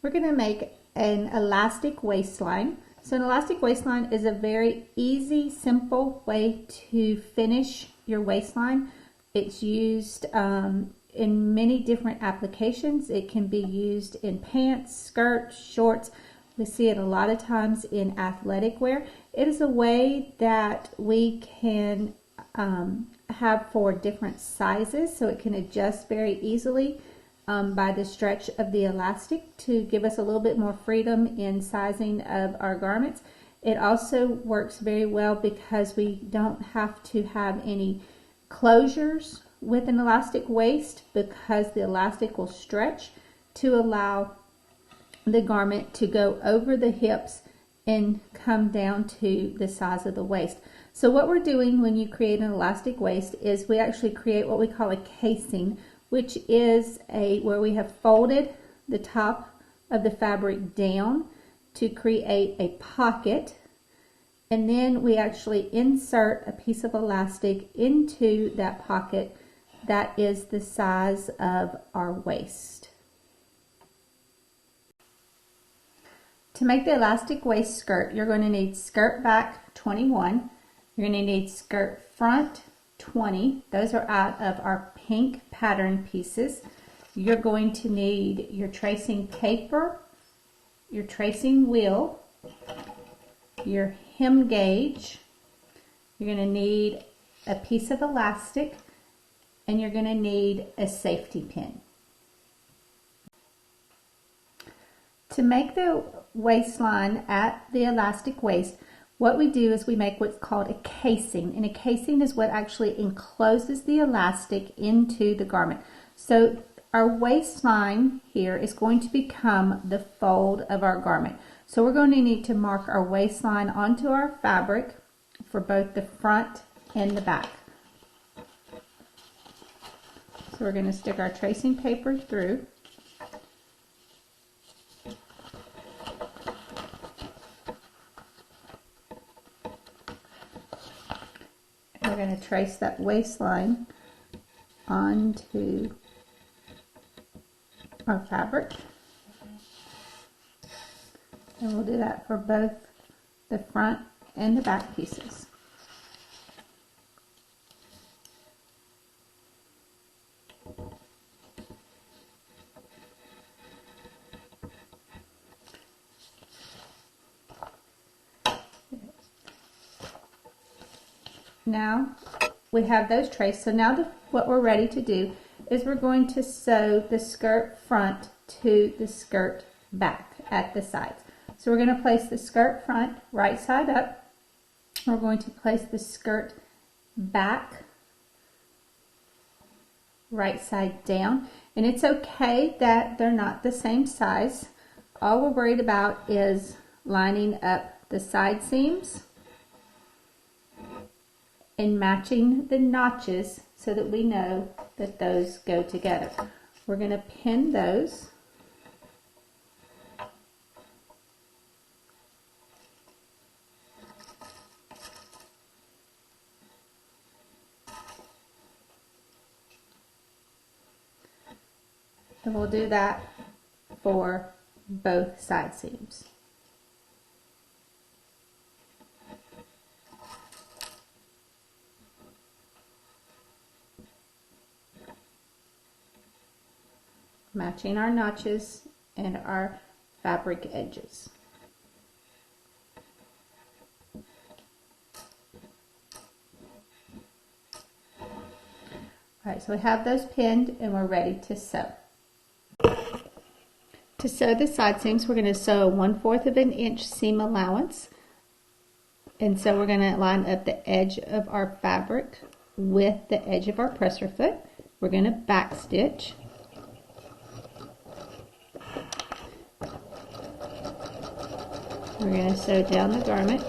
We're going to make an elastic waistline. So an elastic waistline is a very easy, simple way to finish your waistline. It's used in many different applications. It can be used in pants, skirts, shorts. We see it a lot of times in athletic wear. It is a way that we can have for different sizes, so it can adjust very easily by the stretch of the elastic to give us a little bit more freedom in sizing of our garments. It also works very well because we don't have to have any closures with an elastic waist, because the elastic will stretch to allow the garment to go over the hips and come down to the size of the waist. So what we're doing when you create an elastic waist is we actually create what we call a casing, which is where we have folded the top of the fabric down to create a pocket, and then we actually insert a piece of elastic into that pocket that is the size of our waist. To make the elastic waist skirt, you're going to need skirt back 21. You're going to need skirt front 20. Those are out of our pink pattern pieces. You're going to need your tracing paper, your tracing wheel, your hem gauge. You're going to need a piece of elastic, and you're going to need a safety pin. To make the waistline at the elastic waist, what we do is we make what's called a casing, and a casing is what actually encloses the elastic into the garment. So our waistline here is going to become the fold of our garment. So we're going to need to mark our waistline onto our fabric for both the front and the back. So we're going to stick our tracing paper through. We're going to trace that waistline onto our fabric, and we'll do that for both the front and the back pieces. Now we have those traced. So now what we're ready to do is we're going to sew the skirt front to the skirt back at the sides. So we're going to place the skirt front right side up. We're going to place the skirt back right side down. And it's okay that they're not the same size. All we're worried about is lining up the side seams and matching the notches so that we know that those go together. We're going to pin those. And we'll do that for both side seams. Matching our notches and our fabric edges. Alright, so we have those pinned and we're ready to sew. To sew the side seams, we're going to sew 1/4 of an inch seam allowance. And so we're going to line up the edge of our fabric with the edge of our presser foot. We're going to back stitch. We're going to sew down the garment.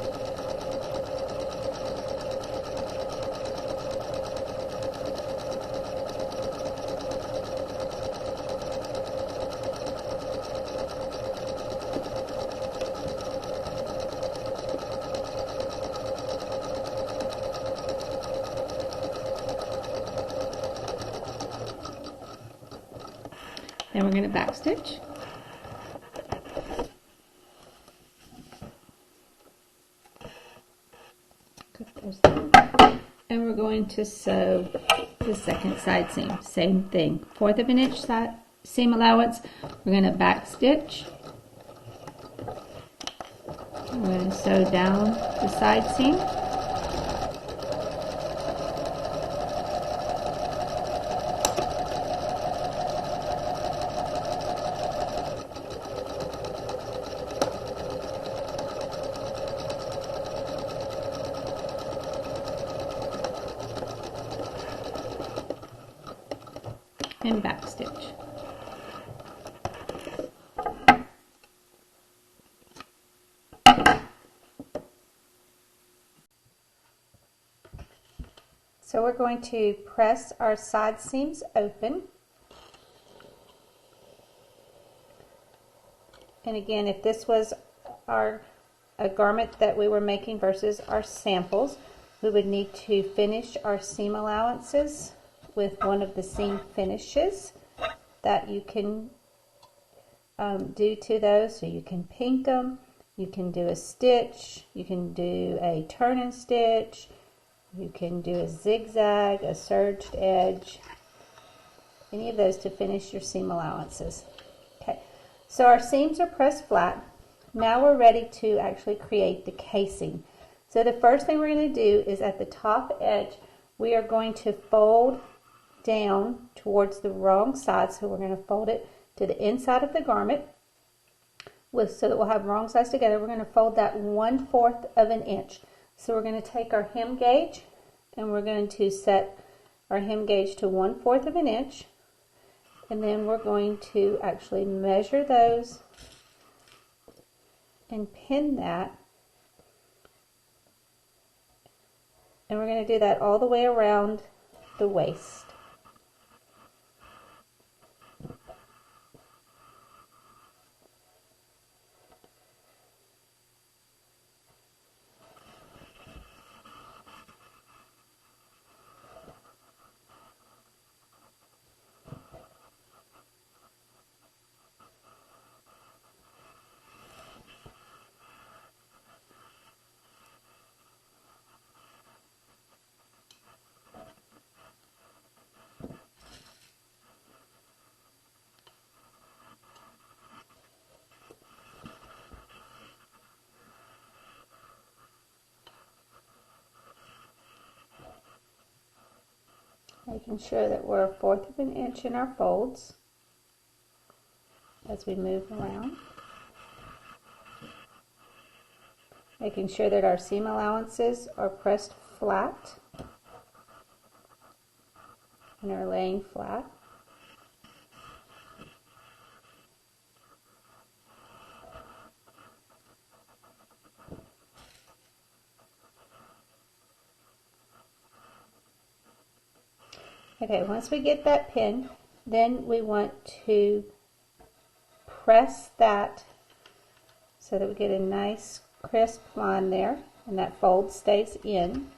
Then we're going to back stitch. And we're going to sew the second side seam. Same thing. 1/4 of an inch side seam allowance. We're going to back stitch. We're going to sew down the side seam. And back stitch. So we're going to press our side seams open. And again, if this was a garment that we were making versus our samples, we would need to finish our seam allowances with one of the seam finishes that you can do to those. So you can pink them, you can do a stitch, you can do a turn and stitch, you can do a zigzag, a serged edge, any of those to finish your seam allowances. Okay, so our seams are pressed flat. Now we're ready to actually create the casing. So the first thing we're going to do is at the top edge, we are going to fold down towards the wrong side. So we're going to fold it to the inside of the garment so that we'll have wrong sides together. We're going to fold that 1/4 of an inch. So we're going to take our hem gauge and we're going to set our hem gauge to 1/4 of an inch, and then we're going to actually measure those and pin that, and we're going to do that all the way around the waist. Making sure that we're 1/4 of an inch in our folds as we move around. Making sure that our seam allowances are pressed flat and are laying flat. Okay, once we get that pin, then we want to press that so that we get a nice crisp line there and that fold stays in.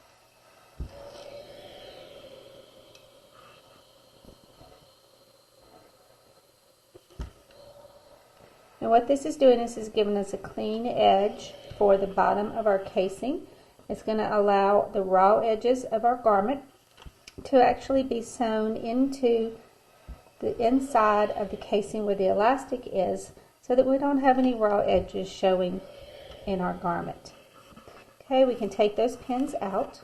And what this is doing is giving us a clean edge for the bottom of our casing. It's going to allow the raw edges of our garment to actually be sewn into the inside of the casing where the elastic is, so that we don't have any raw edges showing in our garment. Okay, we can take those pins out.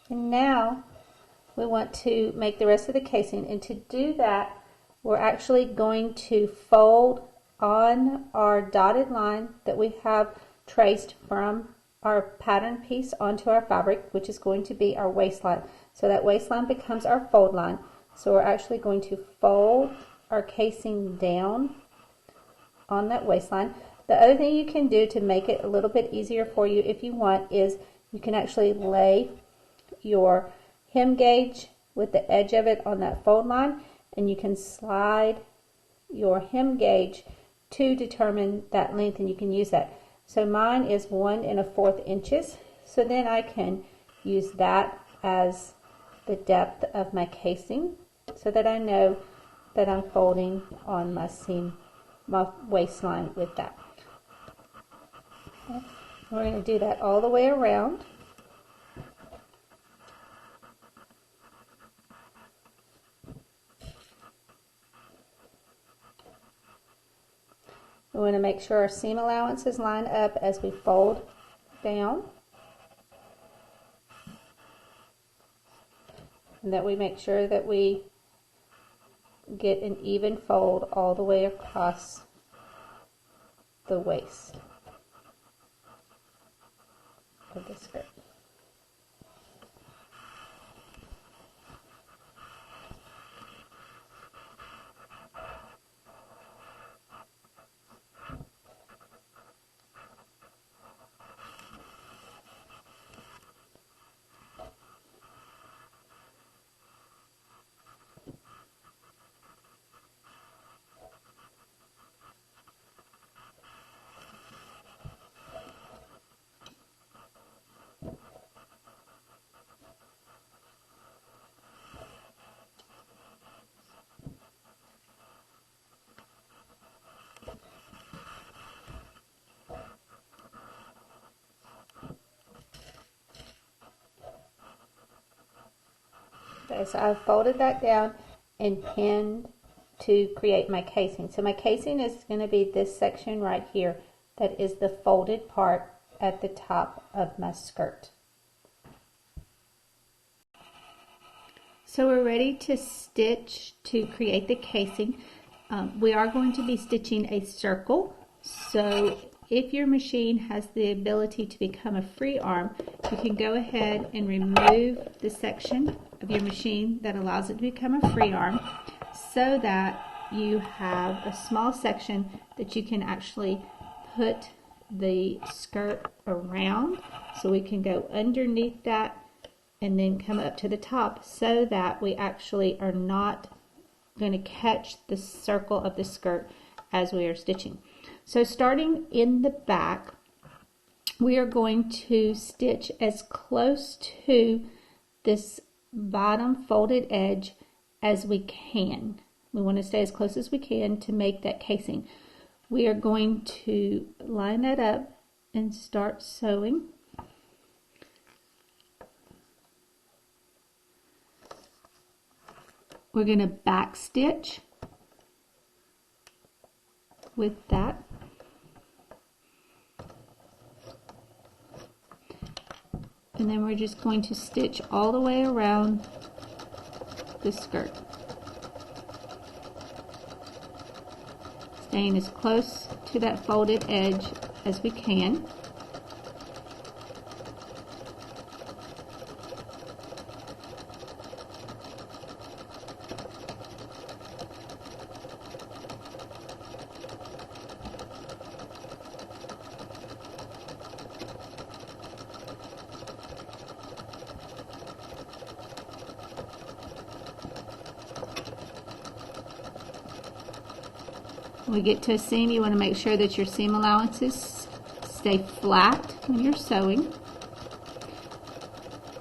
And now we want to make the rest of the casing, and to do that we're actually going to fold on our dotted line that we have traced from our pattern piece onto our fabric, which is going to be our waistline. So that waistline becomes our fold line. So we're actually going to fold our casing down on that waistline. The other thing you can do to make it a little bit easier for you if you want is you can actually lay your hem gauge with the edge of it on that fold line, and you can slide your hem gauge to determine that length, and you can use that. So mine is 1 1/4 inches, so then I can use that as the depth of my casing so that I know that I'm folding on my seam, my waistline with that. Okay. We're going to do that all the way around. We want to make sure our seam allowances line up as we fold down, and that we make sure that we get an even fold all the way across the waist of the skirt. Okay, so I've folded that down and pinned to create my casing. So my casing is going to be this section right here. That is the folded part at the top of my skirt. So we're ready to stitch to create the casing. We are going to be stitching a circle. So if your machine has the ability to become a free arm, you can go ahead and remove the section of your machine that allows it to become a free arm, so that you have a small section that you can actually put the skirt around. So we can go underneath that and then come up to the top, so that we actually are not going to catch the circle of the skirt as we are stitching. So starting in the back, we are going to stitch as close to this bottom folded edge as we can. We want to stay as close as we can to make that casing. We are going to line that up and start sewing. We're going to back stitch with that. And then we're just going to stitch all the way around the skirt, staying as close to that folded edge as we can. When we get to a seam, you want to make sure that your seam allowances stay flat when you're sewing.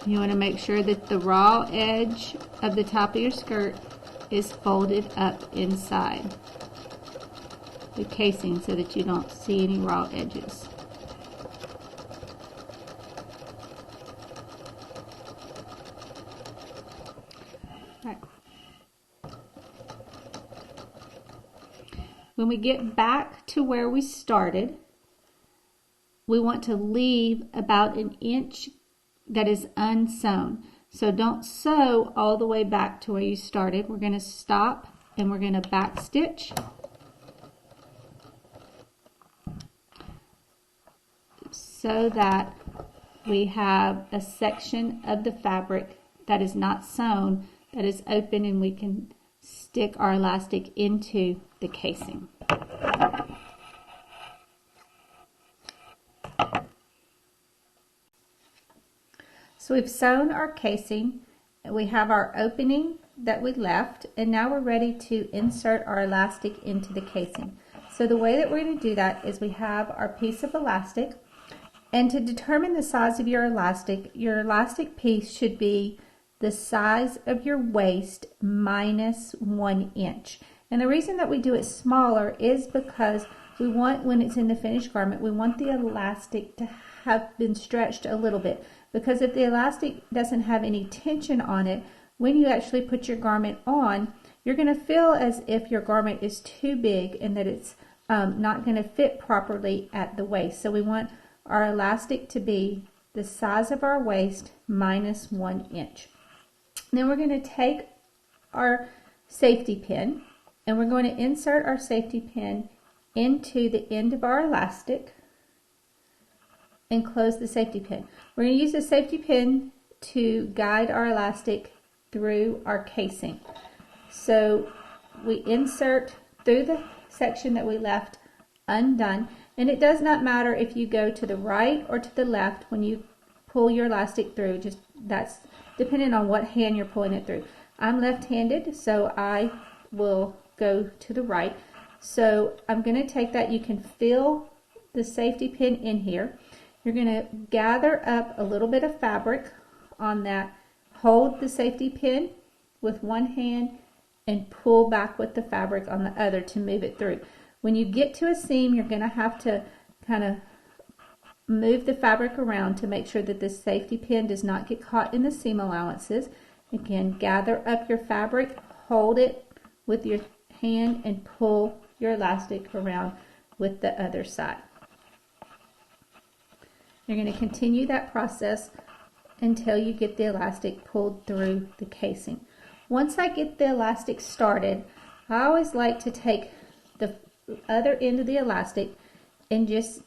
You want to make sure that the raw edge of the top of your skirt is folded up inside the casing so that you don't see any raw edges. Right. When we get back to where we started, we want to leave about an inch that is unsewn. So don't sew all the way back to where you started. We're going to stop and we're going to back stitch. So that we have a section of the fabric that is not sewn, that is open, and we can stick our elastic into the casing. So we've sewn our casing, and we have our opening that we left, and now we're ready to insert our elastic into the casing. So the way that we're going to do that is we have our piece of elastic, and to determine the size of your elastic piece should be the size of your waist minus 1 inch. And the reason that we do it smaller is because we want, when it's in the finished garment, we want the elastic to have been stretched a little bit. Because if the elastic doesn't have any tension on it, when you actually put your garment on, you're going to feel as if your garment is too big and that it's not going to fit properly at the waist. So we want our elastic to be the size of our waist minus 1 inch. Then we're going to take our safety pin and we're going to insert our safety pin into the end of our elastic and close the safety pin. We're going to use the safety pin to guide our elastic through our casing. So we insert through the section that we left undone, and it does not matter if you go to the right or to the left when you pull your elastic through. Just that's depending on what hand you're pulling it through. I'm left-handed, so I will go to the right. So I'm going to take that. You can feel the safety pin in here. You're going to gather up a little bit of fabric on that. Hold the safety pin with one hand and pull back with the fabric on the other to move it through. When you get to a seam, you're going to have to kind of move the fabric around to make sure that the safety pin does not get caught in the seam allowances. Again, gather up your fabric, hold it with your hand, and pull your elastic around with the other side. You're going to continue that process until you get the elastic pulled through the casing. Once I get the elastic started, I always like to take the other end of the elastic and just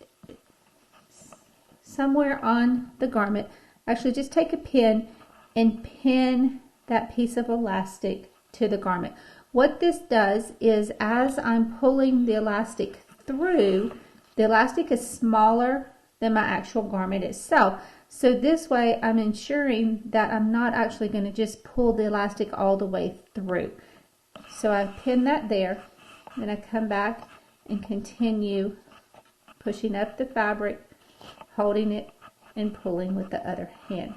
somewhere on the garment, actually just take a pin and pin that piece of elastic to the garment. What this does is, as I'm pulling the elastic through, the elastic is smaller than my actual garment itself. So this way I'm ensuring that I'm not actually going to just pull the elastic all the way through. So I pin that there, then I come back and continue pushing up the fabric, holding it and pulling with the other hand.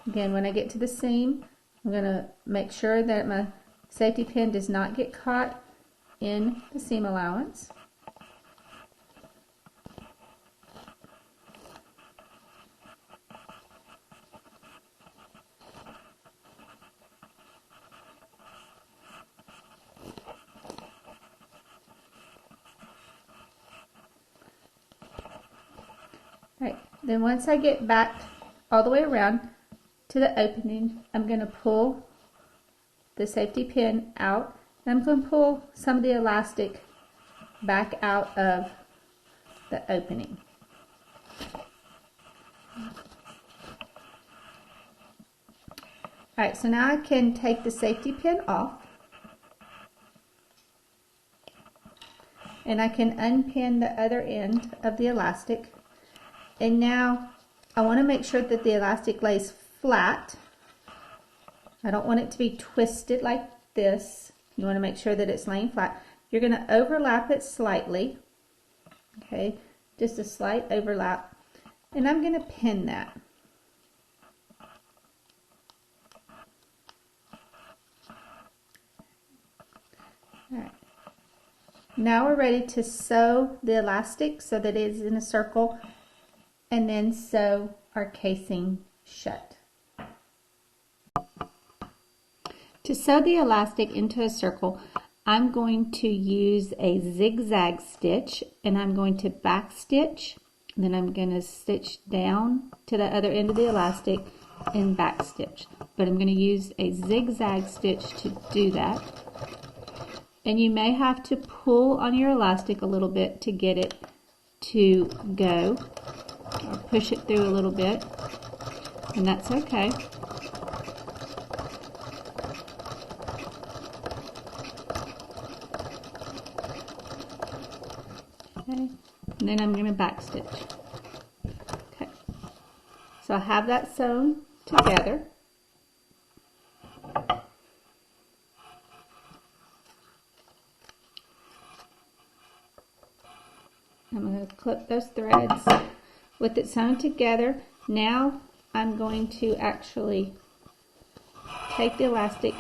Again, when I get to the seam, I'm going to make sure that my safety pin does not get caught in the seam allowance. Right. Then once I get back all the way around to the opening, I'm going to pull the safety pin out. And I'm going to pull some of the elastic back out of the opening. Alright, so now I can take the safety pin off. And I can unpin the other end of the elastic. And now I want to make sure that the elastic lays flat. I don't want it to be twisted like this. You want to make sure that it's laying flat. You're going to overlap it slightly. Okay, just a slight overlap. And I'm going to pin that. All right. Now we're ready to sew the elastic so that it is in a circle, and then sew our casing shut. To sew the elastic into a circle, I'm going to use a zigzag stitch, and I'm going to back stitch, then I'm going to stitch down to the other end of the elastic and back stitch. But I'm going to use a zigzag stitch to do that. And you may have to pull on your elastic a little bit to get it to go, or push it through a little bit, and that's okay. Okay, and then I'm going to back stitch. Okay, so I have that sewn together. I'm going to clip those threads with it sewn together. Now I'm going to actually take the elastic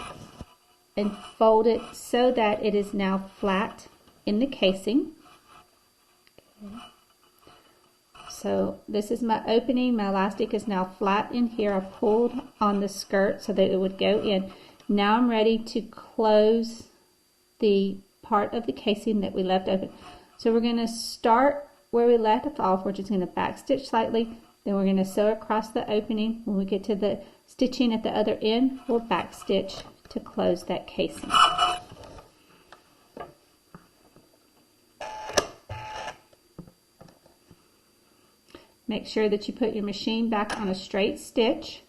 and fold it so that it is now flat in the casing. Okay. So this is my opening. My elastic is now flat in here. I pulled on the skirt so that it would go in. Now I'm ready to close the part of the casing that we left open. So we're going to start where we left off. We're just going to back stitch slightly. Then we're going to sew across the opening. When we get to the stitching at the other end, we'll back stitch to close that casing. Make sure that you put your machine back on a straight stitch.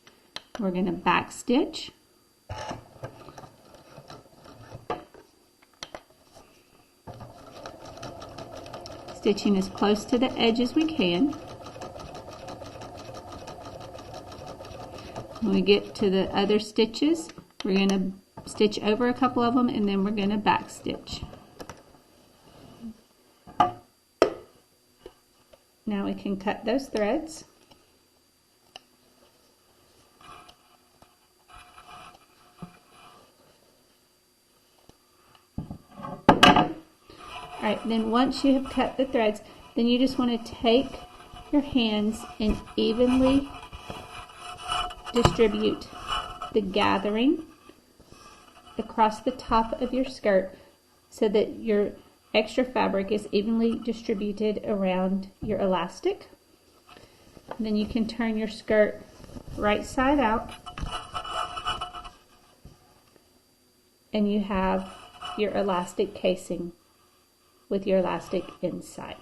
We're going to back stitch. Stitching as close to the edge as we can. When we get to the other stitches, we're going to stitch over a couple of them and then we're going to back stitch. Now we can cut those threads. Alright, then once you have cut the threads, then you just want to take your hands and evenly distribute the gathering across the top of your skirt so that your extra fabric is evenly distributed around your elastic. And then you can turn your skirt right side out and you have your elastic casing with your elastic inside.